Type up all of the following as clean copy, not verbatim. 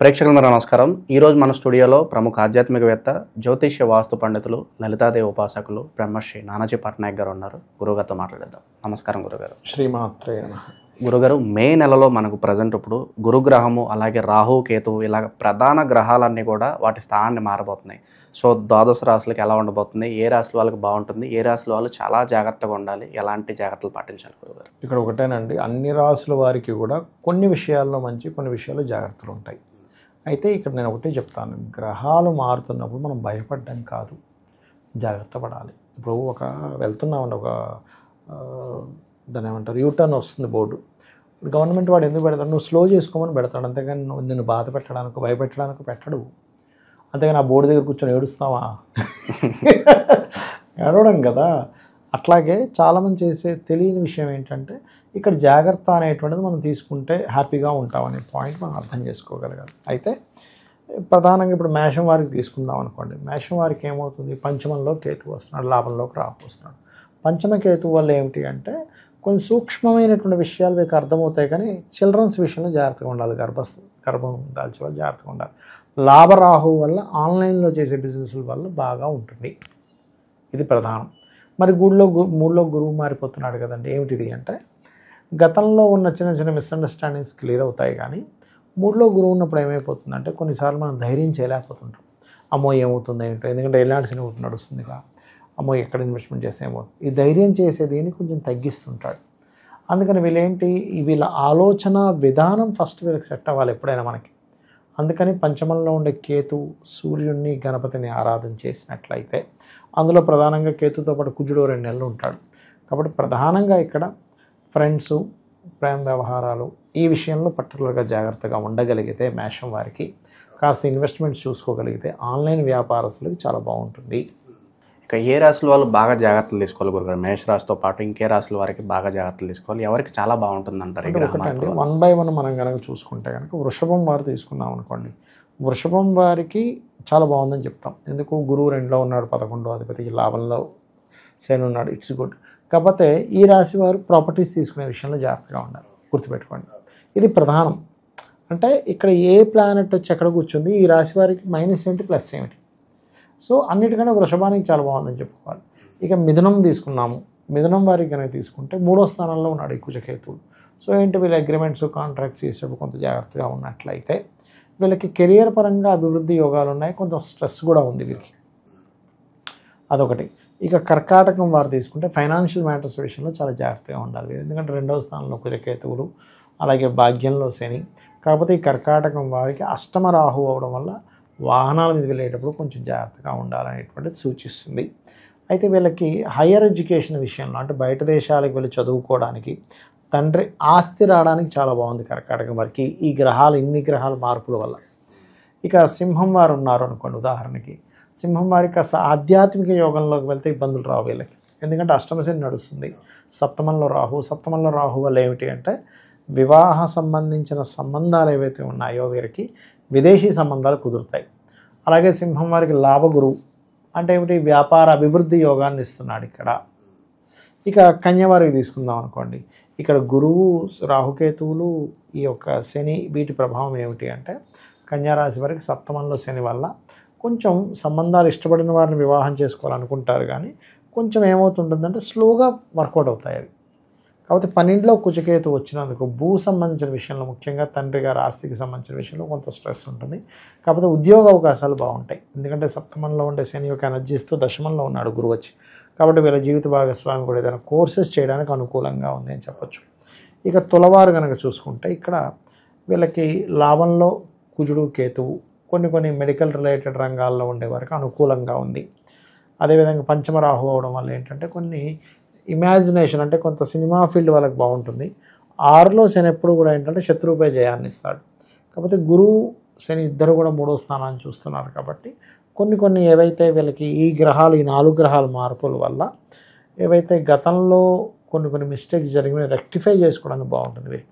ప్రేక్షకులందరూ నమస్కారం. ఈరోజు మన స్టూడియోలో ప్రముఖ ఆధ్యాత్మికవేత్త, జ్యోతిష్య వాస్తు పండితులు, లలితాదేవి ఉపాసకులు బ్రహ్మశ్రీ నానాజీ పట్నాయక్ గారు ఉన్నారు. గురుగారితో మాట్లాడేద్దాం. నమస్కారం గురుగారు. శ్రీమాత్రే నమః. గురుగారు, మే నెలలో మనకు ప్రజెంట్ ఇప్పుడు గురుగ్రహము అలాగే రాహు కేతువు ఇలా ప్రధాన గ్రహాలన్నీ కూడా వాటి స్థానాన్ని మారబోతున్నాయి. సో ద్వాదశ రాశులకు ఎలా ఉండబోతుంది, ఏ రాశుల వాళ్ళకి బాగుంటుంది, ఏ రాశుల వాళ్ళు చాలా జాగ్రత్తగా ఉండాలి, ఎలాంటి జాగ్రత్తలు పాటించాలి గురుగారు? ఇక్కడ ఒకటేనండి, అన్ని రాసుల వారికి కూడా కొన్ని విషయాల్లో మంచి, కొన్ని విషయాల్లో జాగ్రత్తలు ఉంటాయి. అయితే ఇక్కడ నేను ఒకటే చెప్తాను, గ్రహాలు మారుతున్నప్పుడు మనం భయపడడం కాదు, జాగ్రత్త పడాలి. ఇప్పుడు వెళ్తున్నామండి, దాన్ని ఏమంటారు, యూటర్న్ వస్తుంది బోర్డు. గవర్నమెంట్ వాడు ఎందుకు పెడతాడు? నువ్వు స్లో చేసుకోమని పెడతాడు, అంతేగాని నిన్ను బాధ పెట్టడానికి, భయపెట్టడానికి పెట్టడు. అంతేగాని ఆ బోర్డు దగ్గర కూర్చొని ఏడుస్తావా? ఏడవడం కదా. అట్లాగే చాలామంది చేసే తెలియని విషయం ఏంటంటే, ఇక్కడ జాగ్రత్త అనేటువంటిది మనం తీసుకుంటే హ్యాపీగా ఉంటామనే పాయింట్ మనం అర్థం చేసుకోగలగాలి. అయితే ప్రధానంగా ఇప్పుడు మేషం వారికి తీసుకుందాం అనుకోండి. మేషం వారికి ఏమవుతుంది, పంచమంలో కేతువు వస్తున్నాడు, లాభంలోకి రాహు వస్తున్నాడు. పంచమ కేతువు వల్ల ఏమిటి అంటే, కొన్ని సూక్ష్మమైనటువంటి విషయాలు మీకు అర్థమవుతాయి, కానీ చిల్డ్రన్స్ విషయంలో జాగ్రత్తగా ఉండాలి. గర్భం దాల్చే వాళ్ళు జాగ్రత్తగా ఉండాలి. లాభరాహు వల్ల ఆన్లైన్లో చేసే బిజినెస్ల వల్ల బాగా ఉంటుంది, ఇది ప్రధానం. మరి మూడులో గురువు మారిపోతున్నాడు కదండి. ఏమిటిది అంటే, గతంలో ఉన్న చిన్న చిన్న మిస్అండర్స్టాండింగ్స్ క్లియర్ అవుతాయి, కానీ మూడులో గురువు ఉన్నప్పుడు ఏమైపోతుందంటే, కొన్నిసార్లు మనం ధైర్యం చేయలేకపోతుంటాం. అమ్మో ఏమవుతుందో ఏంటో, ఎందుకంటే ఎలాంటి ఒకటి నడుస్తుందిగా, అమ్మో ఎక్కడ ఇన్వెస్ట్మెంట్ చేస్తే ఏమవుతుంది, ఈ ధైర్యం చేసేది కొంచెం తగ్గిస్తుంటాడు. అందుకని వీళ్ళ ఆలోచన విధానం ఫస్ట్ వీళ్ళకి సెట్ అవ్వాలి ఎప్పుడైనా మనకి. అందుకని పంచమంలో ఉండే కేతు సూర్యుడిని, గణపతిని ఆరాధన చేసినట్లయితే, అందులో ప్రధానంగా కేతుతో పాటు కుజుడు 2 నెలలు ఉంటాడు. కాబట్టి ప్రధానంగా ఇక్కడ ఫ్రెండ్స్, ప్రేమ వ్యవహారాలు ఈ విషయంలో పర్టికులర్గా జాగ్రత్తగా ఉండగలిగితే, మేషం వారికి కాస్త ఇన్వెస్ట్మెంట్స్ చూసుకోగలిగితే ఆన్లైన్ వ్యాపారస్తులకు చాలా బాగుంటుంది. ఇక ఏ రాశుల వాళ్ళు బాగా జాగ్రత్తలు తీసుకోవాలి గురుగారు? మేష రాశితో పాటు ఇంకే రాశుల వారికి బాగా జాగ్రత్తలు తీసుకోవాలి, ఎవరికి చాలా బాగుంటుంది అంటారు? ఒకటండి, 1 by 1 మనం కనుక చూసుకుంటే కనుక వృషభం వారు తీసుకున్నాం అనుకోండి. వృషభం వారికి చాలా బాగుందని చెప్తాం. ఎందుకు? గురువు 2లో ఉన్నాడు, 11వ అధిపతికి, లాభంలో శని ఉన్నాడు, ఇట్స్ గుడ్. కాకపోతే ఈ రాశి వారు ప్రాపర్టీస్ తీసుకునే విషయంలో జాగ్రత్తగా ఉండాలి, గుర్తుపెట్టుకోండి. ఇది ప్రధానం. అంటే ఇక్కడ ఏ ప్లానెట్ వచ్చి ఎక్కడ కూర్చుంది, ఈ రాశి వారికి మైనస్ ఏంటి, ప్లస్ ఏమిటి. సో అన్నిటికంటే వృషభానికి చాలా బాగుందని చెప్పుకోవాలి. ఇక మిథునం తీసుకున్నాము. మిథునం వారికి కనుక తీసుకుంటే 3వ స్థానంలో ఉన్నాడు ఈ కుజకేతువులు. సో ఏంటి, వీళ్ళ అగ్రిమెంట్స్, కాంట్రాక్ట్స్ చేసేటప్పుడు కొంత జాగ్రత్తగా ఉన్నట్లయితే వీళ్ళకి కెరియర్ పరంగా అభివృద్ధి యోగాలు ఉన్నాయి, కొంత స్ట్రెస్ కూడా ఉంది వీరికి, అదొకటి. ఇక కర్కాటకం వారు తీసుకుంటే ఫైనాన్షియల్ మ్యాటర్స్ విషయంలో చాలా జాగ్రత్తగా ఉండాలి, ఎందుకంటే 2వ స్థానంలో కుజకేతువులు, అలాగే భాగ్యంలో శని. కాకపోతే ఈ కర్కాటకం వారికి అష్టమ రాహు అవడం వల్ల వాహనాల మీద వెళ్ళేటప్పుడు కొంచెం జాగ్రత్తగా ఉండాలనేటువంటిది సూచిస్తుంది. అయితే వీళ్ళకి హయ్యర్ ఎడ్యుకేషన్ విషయంలో, అంటే బయట దేశాలకు వెళ్ళి చదువుకోవడానికి, తండ్రి ఆస్తి రావడానికి చాలా బాగుంది కర్కాటకం వారికి, ఇన్ని గ్రహాల మార్పుల వల్ల. ఇక సింహం వారు ఉన్నారు అనుకోండి, ఉదాహరణకి సింహం వారికి కాస్త ఆధ్యాత్మిక యోగంలోకి వెళ్తే ఇబ్బందులు రావు వీళ్ళకి, ఎందుకంటే అష్టమశని నడుస్తుంది, సప్తమంలో రాహు వల్ల ఏమిటి అంటే, వివాహ సంబంధించిన సంబంధాలు ఏవైతే ఉన్నాయో వీరికి విదేశీ సంబంధాలు కుదురుతాయి. అలాగే సింహం వారికి లాభగురువు అంటే ఏమిటి, వ్యాపార అభివృద్ధి యోగాన్ని ఇస్తున్నాడు ఇక్కడ. ఇక కన్యవారికి తీసుకుందాం అనుకోండి, ఇక్కడ గురువు, రాహుకేతువులు, ఈ యొక్క శని, వీటి ప్రభావం ఏమిటి అంటే, కన్యారాశి వారికి సప్తమంలో శని వల్ల కొంచెం సంబంధాలు ఇష్టపడిన వారిని వివాహం చేసుకోవాలనుకుంటారు, కానీ కొంచెం ఏమవుతుంటుందంటే స్లోగా వర్కౌట్ అవుతాయి అవి. కాబట్టి 12లో కుజకేతు వచ్చినందుకు భూ సంబంధించిన విషయంలో, ముఖ్యంగా తండ్రి గారి ఆస్తికి సంబంధించిన విషయంలో కొంత స్ట్రెస్ ఉంటుంది. కాకపోతే ఉద్యోగ అవకాశాలు బాగుంటాయి, ఎందుకంటే సప్తమంలో ఉండే శని యొక్క ఎనర్జీస్తో దశమంలో ఉన్నాడు గురువు వచ్చి. కాబట్టి వీళ్ళ జీవిత భాగస్వామి కూడా ఏదైనా కోర్సెస్ చేయడానికి అనుకూలంగా ఉంది అని చెప్పొచ్చు. ఇక తులవారు కనుక చూసుకుంటే, ఇక్కడ వీళ్ళకి లాభంలో కుజుడు, కేతువు, కొన్ని మెడికల్ రిలేటెడ్ రంగాల్లో ఉండే వారికి అనుకూలంగా ఉంది. అదేవిధంగా పంచమ రాహు అవడం వల్ల ఏంటంటే, కొన్ని ఇమాజినేషన్, అంటే కొంత సినిమా ఫీల్డ్ వాళ్ళకి బాగుంటుంది. 6లో శని ఎప్పుడు కూడా ఏంటంటే శత్రువుపై జయాన్ని ఇస్తాడు. కాకపోతే గురువు, శని ఇద్దరు కూడా 3వ స్థానాన్ని చూస్తున్నారు. కాబట్టి కొన్ని ఏవైతే వీళ్ళకి ఈ 4 గ్రహాల మార్పుల వల్ల ఏవైతే గతంలో కొన్ని మిస్టేక్స్ జరిగిన రెక్టిఫై చేసుకోవడానికి బాగుంటుంది వీరికి.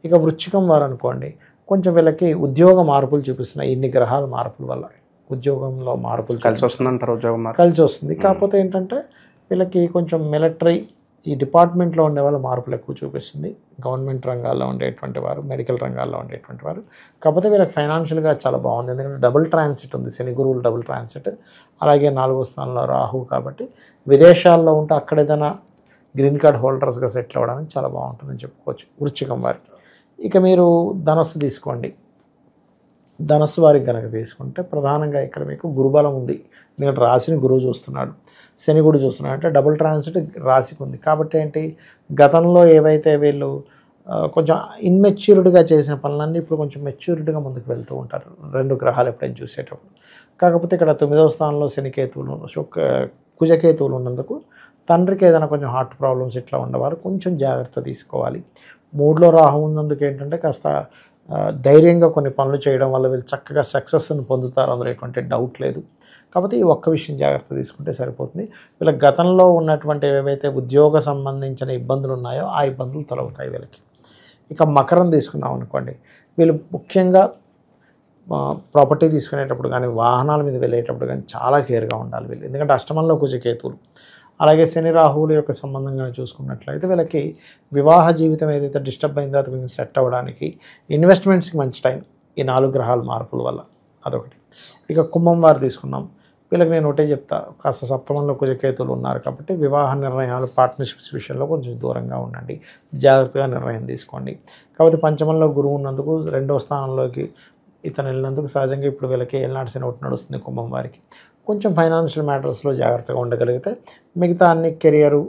ఇక వృశ్చికం వారు అనుకోండి, కొంచెం వీళ్ళకి ఉద్యోగ మార్పులు చూపిస్తున్నాయి, ఇన్ని గ్రహాల మార్పుల వల్ల ఉద్యోగంలో మార్పులు కలిసి వస్తుందంటారు. ఉద్యోగం కలిసి వస్తుంది. కాకపోతే ఏంటంటే వీళ్ళకి కొంచెం మిలిటరీ ఈ డిపార్ట్మెంట్లో ఉండే వాళ్ళు మార్పులు ఎక్కువ చూపిస్తుంది. గవర్నమెంట్ రంగాల్లో ఉండేటువంటి వారు, మెడికల్ రంగాల్లో ఉండేటువంటి వారు. కాకపోతే వీళ్ళకి ఫైనాన్షియల్గా చాలా బాగుంది, ఎందుకంటే డబుల్ ట్రాన్సిట్ ఉంది, శని గురువులు డబుల్ ట్రాన్సిట్. అలాగే 4వ స్థానంలో రాహు కాబట్టి విదేశాల్లో ఉంటే అక్కడ ఏదైనా గ్రీన్ కార్డ్ హోల్డర్స్గా సెటిల్ అవ్వడానికి చాలా బాగుంటుందని చెప్పుకోవచ్చు వృశ్చికం వారికి. ఇక మీరు ధనస్సు తీసుకోండి. ధనస్సు వారికి కనుక తీసుకుంటే ప్రధానంగా ఇక్కడ మీకు గురుబలం ఉంది, ఎందుకంటే రాశిని గురువు చూస్తున్నాడు, శని కూడా చూస్తున్నాడు, అంటే డబుల్ ట్రాన్సిట్ రాశికి ఉంది. కాబట్టి ఏంటి, గతంలో ఏవైతే వీళ్ళు కొంచెం ఇన్మెచ్యూర్డ్గా చేసిన పనులన్నీ ఇప్పుడు కొంచెం మెచ్యూరిటీగా ముందుకు వెళ్తూ ఉంటారు 2 గ్రహాలు ఎప్పుడైనా చూసేటప్పుడు. కాకపోతే ఇక్కడ 9వ స్థానంలో శనికేతువులు, కుజకేతువులు ఉన్నందుకు తండ్రికి ఏదైనా కొంచెం హార్ట్ ప్రాబ్లమ్స్ ఇట్లా ఉండేవారు కొంచెం జాగ్రత్త తీసుకోవాలి. 3లో రాహు ఉన్నందుకు ఏంటంటే కాస్త ధైర్యంగా కొన్ని పనులు చేయడం వల్ల వీళ్ళు చక్కగా సక్సెస్ని పొందుతారు, అందులో ఎటువంటి డౌట్ లేదు. కాబట్టి ఈ ఒక్క విషయం జాగ్రత్త తీసుకుంటే సరిపోతుంది. వీళ్ళ గతంలో ఉన్నటువంటి ఏవైతే ఉద్యోగ సంబంధించిన ఇబ్బందులు ఉన్నాయో ఆ ఇబ్బందులు తొలగుతాయి వీళ్ళకి. ఇక మకరం తీసుకున్నాం అనుకోండి, వీళ్ళు ముఖ్యంగా ప్రాపర్టీ తీసుకునేటప్పుడు కానీ వాహనాల మీద వెళ్ళేటప్పుడు కానీ చాలా కేర్గా ఉండాలి వీళ్ళు, ఎందుకంటే అష్టమంలో కుజకేతువులు. అలాగే శని రాహువుల యొక్క సంబంధంగా చూసుకున్నట్లయితే వీళ్ళకి వివాహ జీవితం ఏదైతే డిస్టర్బ్ అయిందో అది కొంచెం సెట్ అవ్వడానికి, ఇన్వెస్ట్మెంట్స్కి మంచి టైం ఈ 4 గ్రహాల మార్పుల వల్ల, అదొకటి. ఇక కుంభం వారు తీసుకున్నాం, వీళ్ళకి నేను ఒకటే చెప్తా, కాస్త సప్తమంలో కుజకేతువులు ఉన్నారు కాబట్టి వివాహ నిర్ణయాలు, పార్ట్నర్షిప్స్ విషయంలో కొంచెం దూరంగా ఉండండి, జాగ్రత్తగా నిర్ణయం తీసుకోండి. కాబట్టి పంచమంలో గురువు ఉన్నందుకు 2వ స్థానంలోకి ఇతను వెళ్ళినందుకు సహజంగా ఇప్పుడు వీళ్ళకి ఏలినాటి శని ఒకటి నడుస్తుంది కుంభం వారికి. కొంచెం ఫైనాన్షియల్ మ్యాటర్స్లో జాగ్రత్తగా ఉండగలిగితే మిగతా అన్ని కెరియరు,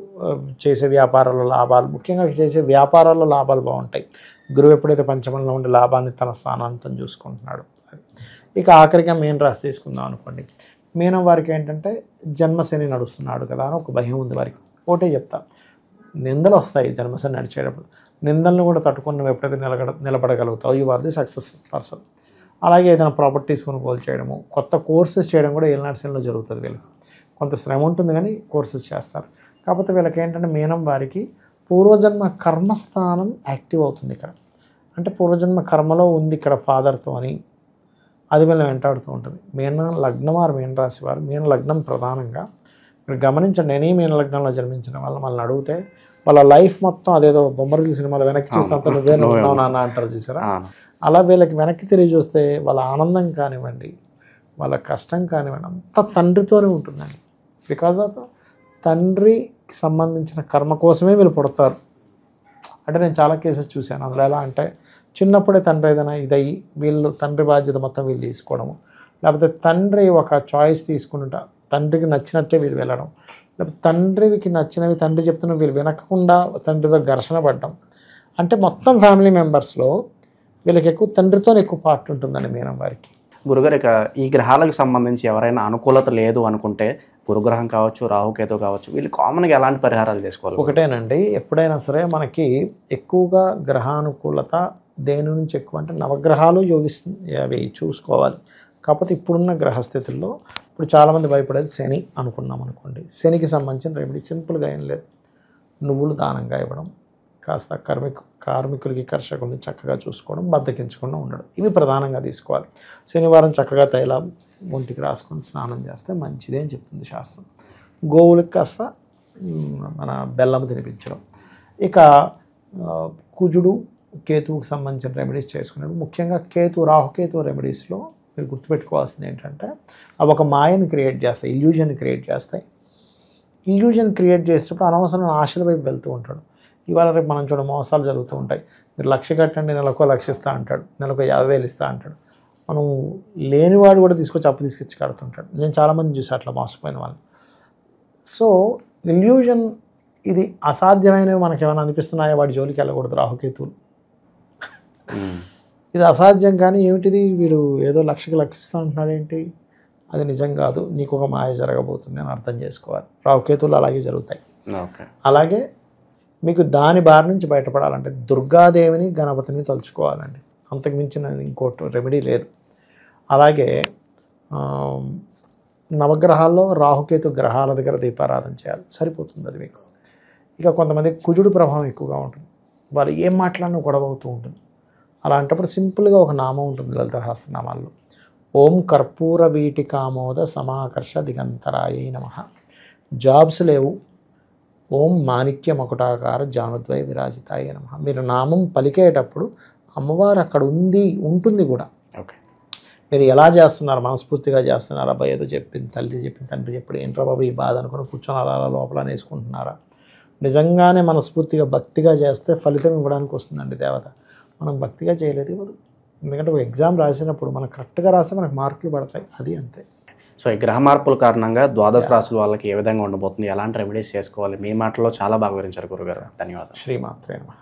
చేసే వ్యాపారాల్లో లాభాలు, ముఖ్యంగా చేసే వ్యాపారాల్లో లాభాలు బాగుంటాయి. గురువు ఎప్పుడైతే పంచమంలో ఉండే లాభాన్ని తన స్థానాంతం చూసుకుంటున్నాడు. ఇక ఆఖరిగా మీన రాశి తీసుకుందాం అనుకోండి. మీనం వారికి ఏంటంటే జన్మశని నడుస్తున్నాడు కదా అని ఒక భయం ఉంది వారికి. ఒకటే చెప్తా, నిందలు వస్తాయి జన్మశని నడిచేటప్పుడు, నిందలను కూడా తట్టుకొని నువ్వు ఎప్పుడైతే నిలబడగలుగుతావు you are the success person. అలాగే ఏదైనా ప్రాపర్టీస్ కొనుగోలు చేయడము, కొత్త కోర్సెస్ చేయడం కూడా ఏలినాటి శనిలో జరుగుతుంది. వీళ్ళకి కొంత శ్రమ ఉంటుంది కానీ కోర్సెస్ చేస్తారు. కాకపోతే వీళ్ళకి ఏంటంటే మీనం వారికి పూర్వజన్మ కర్మస్థానం యాక్టివ్ అవుతుంది ఇక్కడ, అంటే పూర్వజన్మ కర్మలో ఉంది ఇక్కడ ఫాదర్తో అని, అది వీళ్ళని వెంటాడుతూ ఉంటుంది. మీన లగ్నం వారు, మీన రాశి వారు, మీన లగ్నం ప్రధానంగా మీరు గమనించండి, ఎనీ మీన లగ్నంలో జన్మించిన వాళ్ళు మనల్ని అడిగితే వాళ్ళ లైఫ్ మొత్తం అదేదో బొమ్మరిల్లు సినిమాలో వెనక్కి చూస్తే అంత నువ్వే ఉన్నావు నాన్న అంటారు చూసారా, అలా వీళ్ళకి వెనక్కి తిరిగి చూస్తే వాళ్ళ ఆనందం కానివ్వండి, వాళ్ళ కష్టం కానివ్వండి అంత తండ్రితోనే ఉంటుందండి. బికాజ్ ఆఫ్ తండ్రికి సంబంధించిన కర్మ కోసమే వీళ్ళు పుడతారు. అంటే నేను చాలా కేసెస్ చూశాను. అందులో ఎలా అంటే చిన్నప్పుడే తండ్రి ఏదైనా ఇదయ్యి వీళ్ళు తండ్రి బాధ్యత మొత్తం వీళ్ళు తీసుకోవడము, లేకపోతే తండ్రి ఒక చాయిస్ తీసుకుంటా తండ్రికి నచ్చినట్టే వీళ్ళు వెళ్ళడం, లేకపోతే తండ్రికి నచ్చినవి తండ్రి చెప్తున్న వీళ్ళు వినకుండా తండ్రితో ఘర్షణ పడ్డం. అంటే మొత్తం ఫ్యామిలీ మెంబర్స్లో వీళ్ళకి ఎక్కువ తండ్రితో ఎక్కువ పార్ట్ ఉంటుందండి మీనం వారికి. గురుగారు, ఇక ఈ గ్రహాలకు సంబంధించి ఎవరైనా అనుకూలత లేదు అనుకుంటే, గురుగ్రహం కావచ్చు, రాహుకేతు కావచ్చు, వీళ్ళు కామన్గా ఎలాంటి పరిహారాలు చేసుకోవాలి? ఒకటేనండి, ఎప్పుడైనా సరే మనకి ఎక్కువగా గ్రహానుకూలత దేని నుంచి ఎక్కువ అంటే నవగ్రహాలు అవి చూసుకోవాలి. కాకపోతే ఇప్పుడున్న గ్రహస్థితుల్లో ఇప్పుడు చాలామంది భయపడేది శని అనుకున్నాం అనుకోండి. శనికి సంబంధించిన రెమెడీ సింపుల్గా ఏం లేదు, నువ్వులు దానంగా ఇవ్వడం, కాస్త కార్మికులకి కర్షకుల్ని చక్కగా చూసుకోవడం, బద్దకించకుండా ఉండడం, ఇవి ప్రధానంగా తీసుకోవాలి. శనివారం చక్కగా తైలం ఒంటికి రాసుకొని స్నానం చేస్తే మంచిదే అని చెప్తుంది శాస్త్రం. గోవులకి కాస్త మన బెల్లం తినిపించడం. ఇక కుజుడు కేతువుకి సంబంధించిన రెమెడీస్ చేసుకున్నాడు. ముఖ్యంగా రాహుకేతు రెమెడీస్లో మీరు గుర్తుపెట్టుకోవాల్సింది ఏంటంటే అవి ఒక మాయని క్రియేట్ చేస్తాయి, ఇల్యూజన్ క్రియేట్ చేస్తాయి. ఇల్యూజన్ క్రియేట్ చేసేటప్పుడు అనవసరమైన ఆశల వైపు వెళ్తూ ఉంటాడు. ఇవాళ రేపు మనం చూడ మోసాలు జరుగుతూ ఉంటాయి. మీరు 1,00,000 కట్టండి, నెలకో 1,00,000 ఇస్తా అంటాడు, నెలకు 50,000 ఇస్తా అంటాడు. మనం లేనివాడు కూడా తీసుకొచ్చి అప్పు తీసుకొచ్చి కడుతుంటాడు. నేను చాలామంది చూసి అట్లా మోసపోయిన వాళ్ళు. సో ఇల్యూజన్ ఇది అసాధ్యమైనవి మనకి ఏమైనా అనిపిస్తున్నాయో వాడి జోలికి వెళ్ళకూడదు. రాహుకేతువులు ఇది అసాధ్యం, కానీ ఏమిటిది వీడు ఏదో 1,00,000కి 1,00,000 ఇస్తా అంటున్నాడు ఏంటి, అది నిజం కాదు, నీకు ఒక మాయ జరగబోతుంది అని అర్థం చేసుకోవాలి. రాహుకేతువులు అలాగే జరుగుతాయి. అలాగే మీకు దాని బారి నుంచి బయటపడాలంటే దుర్గాదేవిని, గణపతిని తలుచుకోవాలండి, అంతకు మించిన ఇంకోటి రెమెడీ లేదు. అలాగే నవగ్రహాల్లో రాహుకేతు గ్రహాల దగ్గర దీపారాధన చేయాలి, సరిపోతుంది అది మీకు. ఇక కొంతమంది కుజుడు ప్రభావం ఎక్కువగా ఉంటుంది, వాళ్ళు ఏం మాట్లాడినా గొడవ అవుతూ ఉంటుంది. అలాంటప్పుడు సింపుల్గా ఒక నామం ఉంటుంది లలిత సహస్రనామాల్లో, ఓం కర్పూర వీటికామోద సమాకర్ష దిగంతరాయ నమః. జాబ్స్ లేవు, ఓం మాణిక్య మకుటాకార జానుద్వయ విరాజితాయ నమః. మీరు నామం పలికేటప్పుడు అమ్మవారు అక్కడ ఉంటుంది కూడా. ఓకే. మీరు ఎలా చేస్తున్నారు, మనస్ఫూర్తిగా చేస్తున్నారు, అబ్బాయి ఏదో చెప్పింది తల్లి చెప్పింది తండ్రి చెప్పుడు ఏంట్రా బాబు ఈ బాధ అనుకుని కూర్చొని అలా లోపల అనేసుకుంటున్నారా, నిజంగానే మనస్ఫూర్తిగా భక్తిగా చేస్తే ఫలితం ఇవ్వడానికి వస్తుందండి దేవత. మనం భక్తిగా చేయలేదు ఇవ్వదు. ఎందుకంటే ఒక ఎగ్జామ్ రాసినప్పుడు మనం కరెక్ట్గా రాస్తే మనకు మార్కులు పడతాయి, అది అంతే. సో ఈ గ్రహ మార్పుల కారణంగా ద్వాదశ రాశుల వాళ్ళకి ఏ విధంగా ఉండబోతుంది, ఎలాంటి రెమెడీస్ చేసుకోవాలి, మీ మాటల్లో చాలా బాగా వివరించారు గురుగారు. ధన్యవాదాలు. శ్రీమాత్రే నమః.